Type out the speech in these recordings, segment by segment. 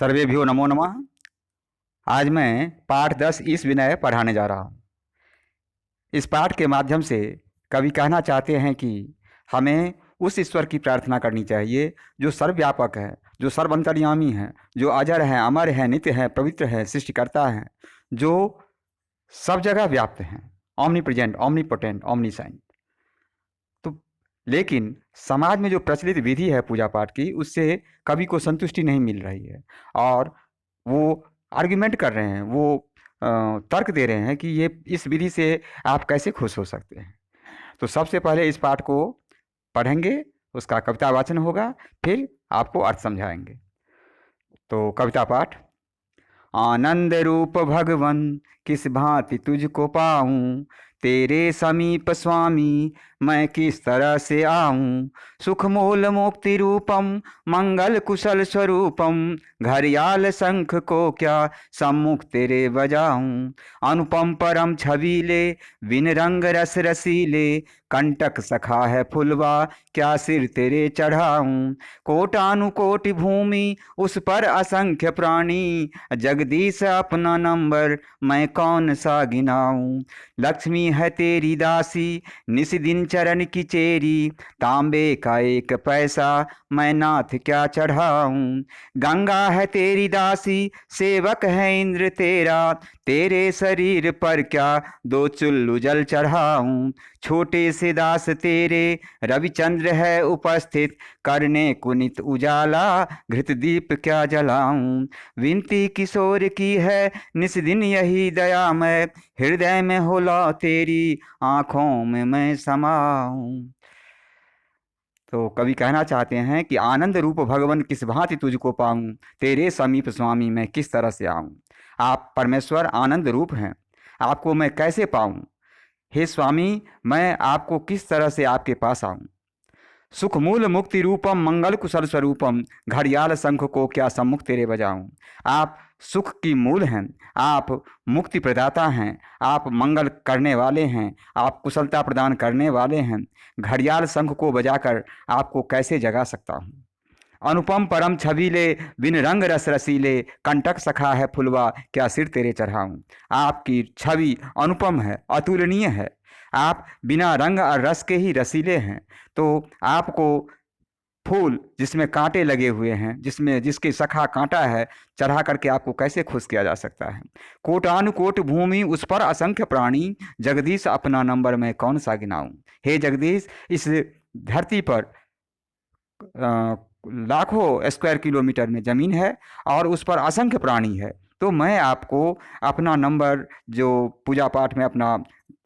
सर्वेभ्यो नमो नमः। आज मैं पाठ 10 ईश विनय पढ़ाने जा रहा हूँ। इस पाठ के माध्यम से कवि कहना चाहते हैं कि हमें उस ईश्वर की प्रार्थना करनी चाहिए जो सर्वव्यापक है, जो सर्वंतर्यामी है, जो अजर है, अमर है, नित्य है, पवित्र है, सृष्टिकर्ता है, जो सब जगह व्याप्त हैं, omni present, omni potent, omniscient. तो लेकिन समाज में जो प्रचलित विधि है पूजा पाठ की, उससे कवि को संतुष्टि नहीं मिल रही है और वो आर्ग्यूमेंट कर रहे हैं, वो तर्क दे रहे हैं कि ये इस विधि से आप कैसे खुश हो सकते हैं। तो सबसे पहले इस पाठ को पढ़ेंगे, उसका कविता वाचन होगा, फिर आपको अर्थ समझाएंगे। तो कविता पाठ। आनंद रूप भगवन किस भांति तुझको पाऊं, तेरे समीप स्वामी मैं किस तरह से आऊं। सुख मूल मुक्ति रूपम मंगल कुशल स्वरूपम, घड़ियाल शंख को क्या सम्मुख तेरे बजाऊं। अनुपम परम छबीले बिन रंग रस रसीले, कंटक सखा है फुलवा क्या सिर तेरे चढ़ाऊं। कोटानुकोटि भूमि उस पर असंख्य प्राणी, जगदीश अपना नंबर मैं कौन सा गिनाऊं। लक्ष्मी है तेरी दासी निस दिन चरण की चेरी, तांबे का एक पैसा मैं नाथ क्या चढ़ाऊं। गंगा है तेरी दासी सेवक है इंद्र तेरा, तेरे शरीर पर क्या दो चुल्लू जल चढ़ाऊं। छोटे से दास तेरे रविचंद्र है उपस्थित, करने कुनित उजाला घृत दीप क्या जलाऊं। विनती किशोर की है निस दिन यही दया मैं, हृदय में हो लौ तेरी आँखों में मैं समाऊं। तो कवि कहना चाहते हैं कि आनंद रूप भगवन किस भांति तुझको पाऊं, तेरे समीप स्वामी मैं किस तरह से आऊं। आप परमेश्वर आनंद रूप हैं, आपको मैं कैसे पाऊं। हे स्वामी, मैं आपको किस तरह से आपके पास आऊं। सुख मूल मुक्ति रूपम मंगल कुशल स्वरूपम, घड़ियाल शंख को क्या सम्मुख तेरे बजाऊं। आप सुख की मूल हैं, आप मुक्ति प्रदाता हैं, आप मंगल करने वाले हैं, आप कुशलता प्रदान करने वाले हैं। घड़ियाल शंख को बजाकर आपको कैसे जगा सकता हूँ। अनुपम परम छबीले बिन रंग रस रसीले, कंटक सखा है फुलवा क्या सिर तेरे चढ़ाऊं। आपकी छवि अनुपम है, अतुलनीय है, आप बिना रंग और रस के ही रसीले हैं। तो आपको फूल जिसमें कांटे लगे हुए हैं, जिसके सखा कांटा है, चढ़ा करके आपको कैसे खुश किया जा सकता है। कोटानुकोट भूमि उस पर असंख्य प्राणी, जगदीश अपना नंबर मैं कौन सा गिनाऊं। हे जगदीश, इस धरती पर लाखों स्क्वायर किलोमीटर में ज़मीन है और उस पर असंख्य प्राणी है। तो मैं आपको अपना नंबर, जो पूजा पाठ में अपना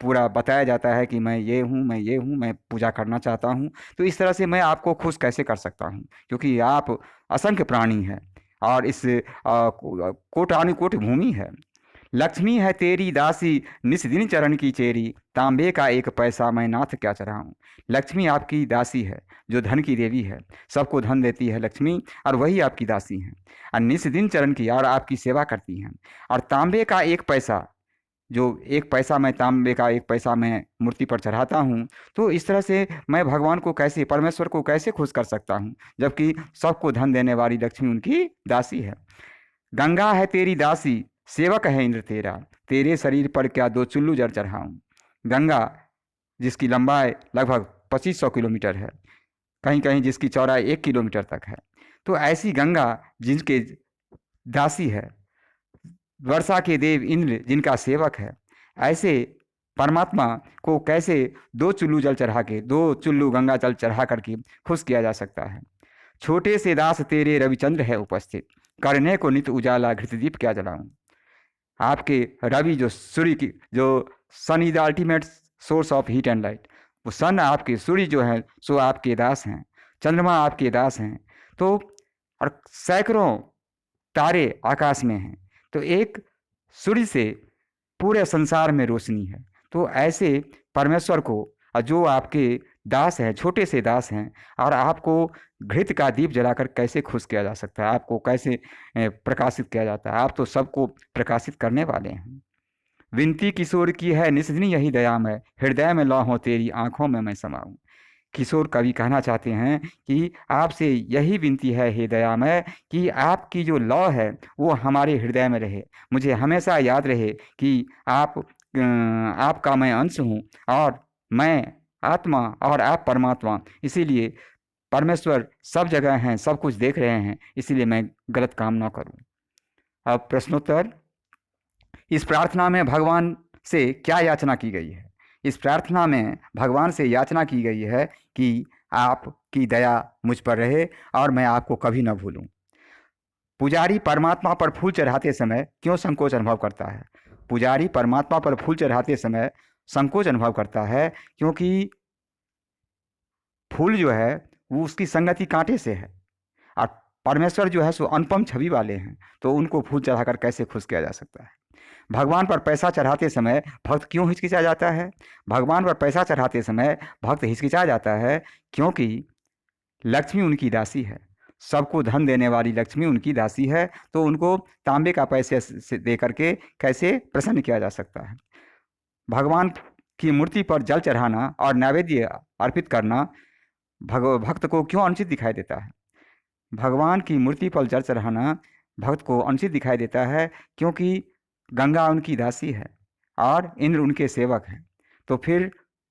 पूरा बताया जाता है कि मैं ये हूँ, मैं ये हूँ, मैं पूजा करना चाहता हूँ, तो इस तरह से मैं आपको खुश कैसे कर सकता हूँ, क्योंकि आप असंख्य प्राणी हैं और इस कोटानुकोट भूमि है। लक्ष्मी है तेरी दासी निस दिन चरण की चेरी, तांबे का एक पैसा मैं नाथ क्या चढ़ाऊं। लक्ष्मी आपकी दासी है, जो धन की देवी है, सबको धन देती है लक्ष्मी, और वही आपकी दासी हैं और निस दिन चरण की और आपकी सेवा करती हैं। और तांबे का एक पैसा, जो एक पैसा मैं तांबे का एक पैसा मैं मूर्ति पर चढ़ाता हूँ, तो इस तरह से मैं भगवान को कैसे, परमेश्वर को कैसे खुश कर सकता हूँ, जबकि सबको धन देने वाली लक्ष्मी उनकी दासी है। गंगा है तेरी दासी सेवक है इंद्र तेरा, तेरे शरीर पर क्या दो चुल्लू जल चढ़ाऊं। गंगा जिसकी लंबाई लगभग 2500 किलोमीटर है, कहीं कहीं जिसकी चौड़ाई 1 किलोमीटर तक है, तो ऐसी गंगा जिनके दासी है, वर्षा के देव इंद्र जिनका सेवक है, ऐसे परमात्मा को कैसे दो चुल्लू जल चढ़ा के, दो चुल्लू गंगा जल चढ़ा करके खुश किया जा सकता है। छोटे से दास तेरे रविचंद्र है उपस्थित, करने को नित उजाला घृतदीप क्या जलाऊं। आपके रवि, जो सूर्य की, जो sun is the ultimate source of heat and light, वो सन आपके, सूर्य जो है सो आपके दास हैं, चंद्रमा आपके दास हैं। तो और सैकड़ों तारे आकाश में हैं, तो एक सूर्य से पूरे संसार में रोशनी है। तो ऐसे परमेश्वर को, जो आपके दास हैं, छोटे से दास हैं, और आपको घृत का दीप जलाकर कैसे खुश किया जा सकता है, आपको कैसे प्रकाशित किया जाता है। आप तो सबको प्रकाशित करने वाले हैं। विनती किशोर की है निस्दिन यही दया मैं, हृदय में लौ हो तेरी आँखों में मैं समाऊं। किशोर कवि कहना चाहते हैं कि आपसे यही विनती है हे दयामय कि आपकी जो लौ है वो हमारे हृदय में रहे। मुझे हमेशा याद रहे कि आपका मैं अंश हूँ और मैं आत्मा और आप परमात्मा। इसीलिए परमेश्वर सब जगह हैं, सब कुछ देख रहे हैं, इसीलिए मैं गलत काम ना करूं। अब प्रश्नोत्तर। इस प्रार्थना में भगवान से क्या याचना की गई है? इस प्रार्थना में भगवान से याचना की गई है कि आपकी दया मुझ पर रहे और मैं आपको कभी न भूलूं। पुजारी परमात्मा पर फूल चढ़ाते समय क्यों संकोच अनुभव करता है? पुजारी परमात्मा पर फूल चढ़ाते समय संकोच अनुभव करता है क्योंकि फूल जो है वो उसकी संगति कांटे से है और परमेश्वर जो है सो अनुपम छवि वाले हैं, तो उनको फूल चढ़ाकर कैसे खुश किया जा सकता है? भगवान पर पैसा चढ़ाते समय भक्त क्यों हिचकिचा जाता है? भगवान पर पैसा चढ़ाते समय भक्त हिचकिचा जाता है क्योंकि लक्ष्मी उनकी दासी है। सबको धन देने वाली लक्ष्मी उनकी दासी है, तो उनको तांबे का पैसे से दे करके कैसे प्रसन्न किया जा सकता है? भगवान की मूर्ति पर जल चढ़ाना और नैवेद्य अर्पित करना भक्त को क्यों अनुचित दिखाई देता है? भगवान की मूर्ति पर जल चढ़ाना भक्त को अनुचित दिखाई देता है क्योंकि गंगा उनकी दासी है और इंद्र उनके सेवक हैं, तो फिर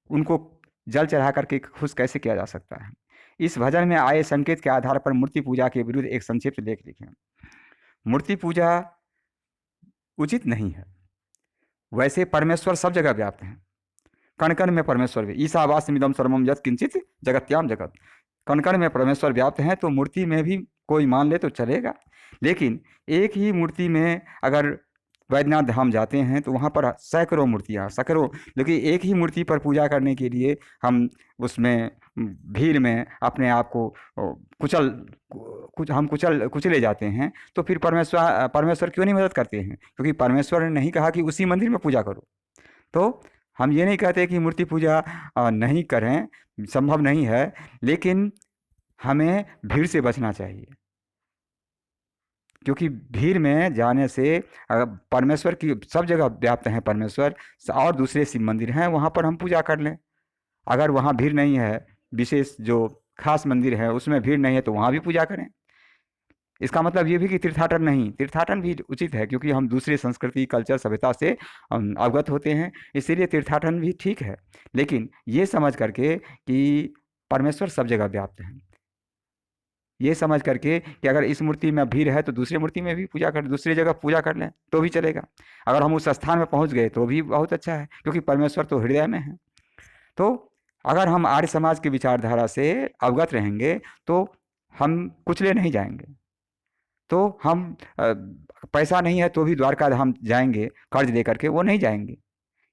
उनको जल चढ़ा करके खुश कैसे किया जा सकता है? इस भजन में आए संकेत के आधार पर मूर्ति पूजा के विरुद्ध एक संक्षिप्त लेख लिखें। मूर्ति पूजा उचित नहीं है। वैसे परमेश्वर सब जगह व्याप्त हैं, कण कण में परमेश्वर भी। ईशावास्यमिदं सर्वम यत् किंचित जगत्याम जगत। कण कण में परमेश्वर व्याप्त हैं, तो मूर्ति में भी कोई मान ले तो चलेगा। लेकिन एक ही मूर्ति में अगर वैद्यनाथ धाम जाते हैं तो वहाँ पर सैकड़ों मूर्तियाँ, सैकड़ों, लेकिन एक ही मूर्ति पर पूजा करने के लिए हम उसमें भीड़ में अपने आप को कुचले जाते हैं। तो फिर परमेश्वर क्यों नहीं मदद करते हैं? क्योंकि परमेश्वर ने नहीं कहा कि उसी मंदिर में पूजा करो। तो हम ये नहीं कहते कि मूर्ति पूजा नहीं करें, संभव नहीं है, लेकिन हमें भीड़ से बचना चाहिए, क्योंकि भीड़ में जाने से परमेश्वर की सब जगह व्याप्त हैं परमेश्वर, और दूसरे शिव मंदिर हैं, वहाँ पर हम पूजा कर लें। अगर वहाँ भीड़ नहीं है, विशेष जो खास मंदिर है उसमें भीड़ नहीं है, तो वहाँ भी पूजा करें। इसका मतलब ये भी कि तीर्थाटन नहीं, तीर्थाटन भी उचित है, क्योंकि हम दूसरी संस्कृति, कल्चर, सभ्यता से अवगत होते हैं, इसीलिए तीर्थाटन भी ठीक है। लेकिन ये समझ करके कि परमेश्वर सब जगह व्याप्त है, ये समझ करके कि अगर इस मूर्ति में भीड़ है तो दूसरी मूर्ति में भी पूजा कर, दूसरी जगह पूजा कर लें तो भी चलेगा। अगर हम उस स्थान में पहुंच गए तो भी बहुत अच्छा है, क्योंकि परमेश्वर तो हृदय में है। तो अगर हम आर्य समाज की विचारधारा से अवगत रहेंगे तो हम कुचले नहीं जाएंगे। तो हम पैसा नहीं है तो भी द्वारका धाम जाएंगे कर्ज दे करके, वो नहीं जाएंगे,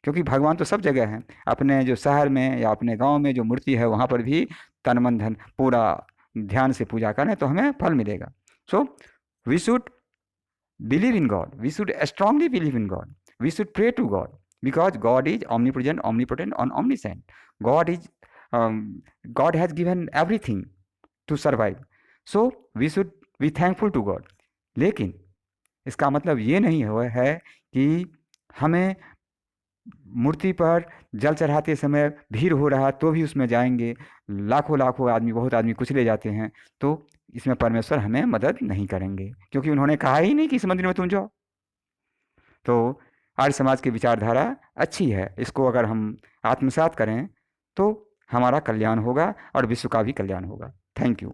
क्योंकि भगवान तो सब जगह हैं। अपने जो शहर में या अपने गांव में जो मूर्ति है वहाँ पर भी तन मन धन पूरा ध्यान से पूजा करें तो हमें फल मिलेगा। So we should believe in God, we should strongly believe in God, we should pray to God, because God is omnipresent, omnipotent, and omniscient. God is God has given everything to survive. So we should be thankful to God. लेकिन इसका मतलब ये नहीं हुआ है कि हमें मूर्ति पर जल चढ़ाते समय भीड़ हो रहा तो भी उसमें जाएंगे, लाखों लाखों आदमी, बहुत आदमी कुचले जाते हैं, तो इसमें परमेश्वर हमें मदद नहीं करेंगे, क्योंकि उन्होंने कहा ही नहीं कि इस मंदिर में तुम जाओ। तो आर्य समाज की विचारधारा अच्छी है, इसको अगर हम आत्मसात करें तो हमारा कल्याण होगा और विश्व का भी कल्याण होगा। Thank you.